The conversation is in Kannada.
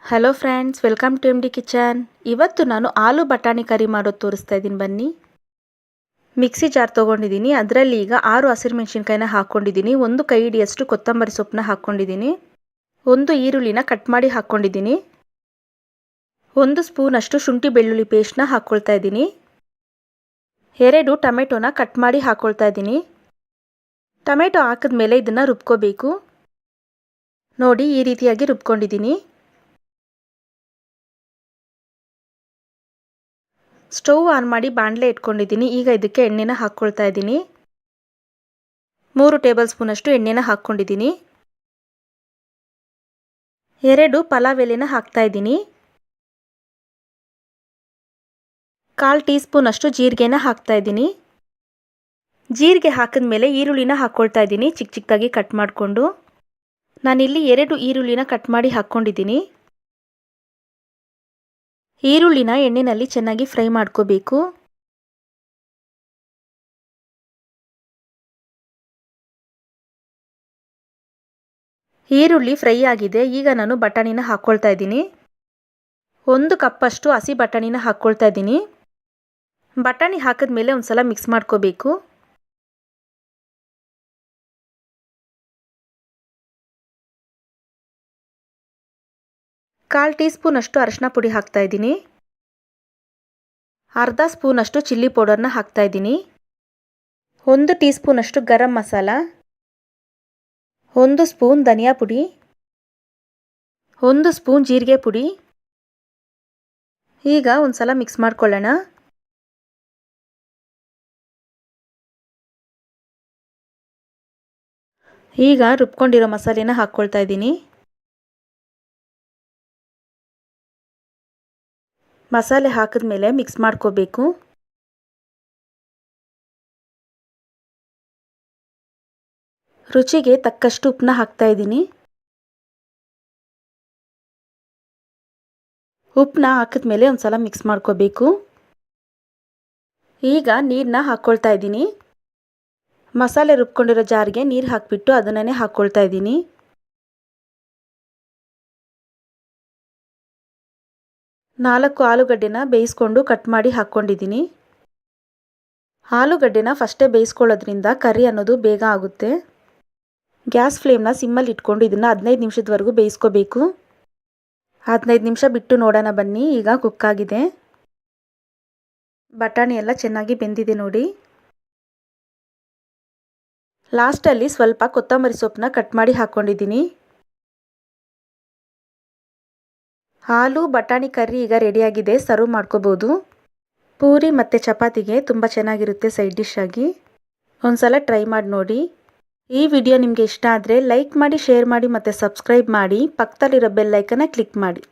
Hello friends, welcome to M D kitchen. ಇವತ್ತು ನಾನು ಆಲೂ ಬಟಾಣಿ ಕರಿ ಮಾಡೋದು ತೋರಿಸ್ತಾ ಇದ್ದೀನಿ. ಬನ್ನಿ. ಮಿಕ್ಸಿ ಜಾರ್ ತೊಗೊಂಡಿದ್ದೀನಿ. ಅದರಲ್ಲಿ ಈಗ 6 ಹಸಿರು ಮೆಣಸಿನ್ಕಾಯಿನ ಹಾಕ್ಕೊಂಡಿದ್ದೀನಿ. 1 ಕೈ ಹಿಡಿಯಷ್ಟು ಕೊತ್ತಂಬರಿ ಸೊಪ್ಪನ್ನ ಹಾಕ್ಕೊಂಡಿದ್ದೀನಿ. 1 ಈರುಳ್ಳಿನ ಕಟ್ ಮಾಡಿ ಹಾಕ್ಕೊಂಡಿದ್ದೀನಿ. 1 ಸ್ಪೂನಷ್ಟು ಶುಂಠಿ ಬೆಳ್ಳುಳ್ಳಿ ಪೇಸ್ಟ್ನ ಹಾಕ್ಕೊಳ್ತಾ ಇದ್ದೀನಿ. 2 ಟೊಮೆಟೊನ ಕಟ್ ಮಾಡಿ ಹಾಕ್ಕೊಳ್ತಾ ಇದ್ದೀನಿ. ಟೊಮೆಟೊ ಹಾಕಿದ್ಮೇಲೆ ಇದನ್ನು ರುಬ್ಕೋಬೇಕು. ನೋಡಿ, ಈ ರೀತಿಯಾಗಿ ರುಬ್ಕೊಂಡಿದ್ದೀನಿ. ಸ್ಟವ್ ಆನ್ ಮಾಡಿ ಬಾಣಲೆ ಇಟ್ಕೊಂಡಿದ್ದೀನಿ. ಈಗ ಇದಕ್ಕೆ ಎಣ್ಣೆನ ಹಾಕ್ಕೊಳ್ತಾ ಇದ್ದೀನಿ. 3 ಟೇಬಲ್ ಸ್ಪೂನಷ್ಟು ಎಣ್ಣೆನ ಹಾಕ್ಕೊಂಡಿದ್ದೀನಿ. 2 ಪಲಾವ್ ಎಲೆನ ಹಾಕ್ತಾ ಇದ್ದೀನಿ. 1/4 ಟೀ ಸ್ಪೂನಷ್ಟು ಜೀರಿಗೆನ ಹಾಕ್ತಾ ಇದ್ದೀನಿ. ಜೀರಿಗೆ ಹಾಕಿದ್ಮೇಲೆ ಈರುಳ್ಳಿನ ಹಾಕ್ಕೊಳ್ತಾ ಇದ್ದೀನಿ, ಚಿಕ್ಕ ಚಿಕ್ಕದಾಗಿ ಕಟ್ ಮಾಡಿಕೊಂಡು. ನಾನಿಲ್ಲಿ 2 ಈರುಳ್ಳಿನ ಕಟ್ ಮಾಡಿ ಹಾಕ್ಕೊಂಡಿದ್ದೀನಿ. ಈರುಳ್ಳಿನ ಎಣ್ಣೆಯಲ್ಲಿ ಚೆನ್ನಾಗಿ ಫ್ರೈ ಮಾಡ್ಕೋಬೇಕು. ಈರುಳ್ಳಿ ಫ್ರೈ ಆಗಿದೆ. ಈಗ ನಾನು ಬಟಾಣಿನ ಹಾಕ್ಕೊಳ್ತಾ ಇದ್ದೀನಿ. 1 ಕಪ್ಪಷ್ಟು ಹಸಿ ಬಟಾಣಿನ ಹಾಕ್ಕೊಳ್ತಾ ಇದ್ದೀನಿ. ಬಟಾಣಿ ಹಾಕಿದ್ಮೇಲೆ ಒಂದ್ಸಲ ಮಿಕ್ಸ್ ಮಾಡ್ಕೋಬೇಕು. ಕಾಲು ಟೀ ಸ್ಪೂನಷ್ಟು ಅರಿಶಿನ ಪುಡಿ ಹಾಕ್ತಾ ಇದ್ದೀನಿ. ಅರ್ಧ ಸ್ಪೂನಷ್ಟು ಚಿಲ್ಲಿ ಪೌಡರ್ನ ಹಾಕ್ತಾ ಇದ್ದೀನಿ. 1 ಟೀ ಸ್ಪೂನಷ್ಟು ಗರಂ ಮಸಾಲ, 1 ಸ್ಪೂನ್ ಧನಿಯಾ ಪುಡಿ, 1 ಸ್ಪೂನ್ ಜೀರಿಗೆ ಪುಡಿ. ಈಗ ಒಂದ್ಸಲ ಮಿಕ್ಸ್ ಮಾಡ್ಕೊಳ್ಳೋಣ. ಈಗ ರುಬ್ಕೊಂಡಿರೋ ಮಸಾಲೆನ ಹಾಕ್ಕೊಳ್ತಾ ಇದ್ದೀನಿ. ಮಸಾಲೆ ಹಾಕಿದ್ಮೇಲೆ ಮಿಕ್ಸ್ ಮಾಡ್ಕೋಬೇಕು. ರುಚಿಗೆ ತಕ್ಕಷ್ಟು ಉಪ್ಪನ್ನ ಹಾಕ್ತಾ ಇದ್ದೀನಿ. ಉಪ್ಪನ್ನ ಹಾಕಿದ್ಮೇಲೆ ಒಂದ್ಸಲ ಮಿಕ್ಸ್ ಮಾಡ್ಕೋಬೇಕು. ಈಗ ನೀರನ್ನ ಹಾಕ್ಕೊಳ್ತಾ ಇದ್ದೀನಿ. ಮಸಾಲೆ ರುಬ್ಕೊಂಡಿರೋ ಜಾರಿಗೆ ನೀರು ಹಾಕಿಬಿಟ್ಟು ಅದನ್ನೇ ಹಾಕ್ಕೊಳ್ತಾ ಇದ್ದೀನಿ. ನಾಲ್ಕು ಆಲೂಗಡ್ಡೆನ ಬೇಯಿಸ್ಕೊಂಡು ಕಟ್ ಮಾಡಿ ಹಾಕ್ಕೊಂಡಿದ್ದೀನಿ. ಆಲೂಗಡ್ಡೆನ ಫಸ್ಟೇ ಬೇಯಿಸ್ಕೊಳ್ಳೋದ್ರಿಂದ ಕರಿ ಅನ್ನೋದು ಬೇಗ ಆಗುತ್ತೆ. ಗ್ಯಾಸ್ ಫ್ಲೇಮ್ನ ಸಿಮ್ಮಲ್ಲಿ ಇಟ್ಕೊಂಡು ಇದನ್ನು 15 ನಿಮಿಷದವರೆಗೂ ಬೇಯಿಸ್ಕೋಬೇಕು. 15 ನಿಮಿಷ ಬಿಟ್ಟು ನೋಡೋಣ ಬನ್ನಿ. ಈಗ ಕುಕ್ ಆಗಿದೆ. ಬಟಾಣಿ ಎಲ್ಲ ಚೆನ್ನಾಗಿ ಬೆಂದಿದೆ ನೋಡಿ. ಲಾಸ್ಟಲ್ಲಿ ಸ್ವಲ್ಪ ಕೊತ್ತಂಬರಿ ಸೊಪ್ಪನ್ನ ಕಟ್ ಮಾಡಿ ಹಾಕ್ಕೊಂಡಿದ್ದೀನಿ. ಆಲೂ ಬಟಾಣಿ ಕರ್ರಿ ಈಗ ರೆಡಿಯಾಗಿದೆ. ಸರ್ವ್ ಮಾಡ್ಕೋಬೋದು. ಪೂರಿ ಮತ್ತು ಚಪಾತಿಗೆ ತುಂಬ ಚೆನ್ನಾಗಿರುತ್ತೆ ಸೈಡ್ ಡಿಶ್ ಆಗಿ. ಒಂದ್ಸಲ ಟ್ರೈ ಮಾಡಿ ನೋಡಿ. ಈ ವಿಡಿಯೋ ನಿಮಗೆ ಇಷ್ಟ ಆದರೆ ಲೈಕ್ ಮಾಡಿ, ಶೇರ್ ಮಾಡಿ ಮತ್ತು ಸಬ್ಸ್ಕ್ರೈಬ್ ಮಾಡಿ. ಪಕ್ಕದಲ್ಲಿರೋ ಬೆಲ್ ಐಕನ್ನ ಕ್ಲಿಕ್ ಮಾಡಿ.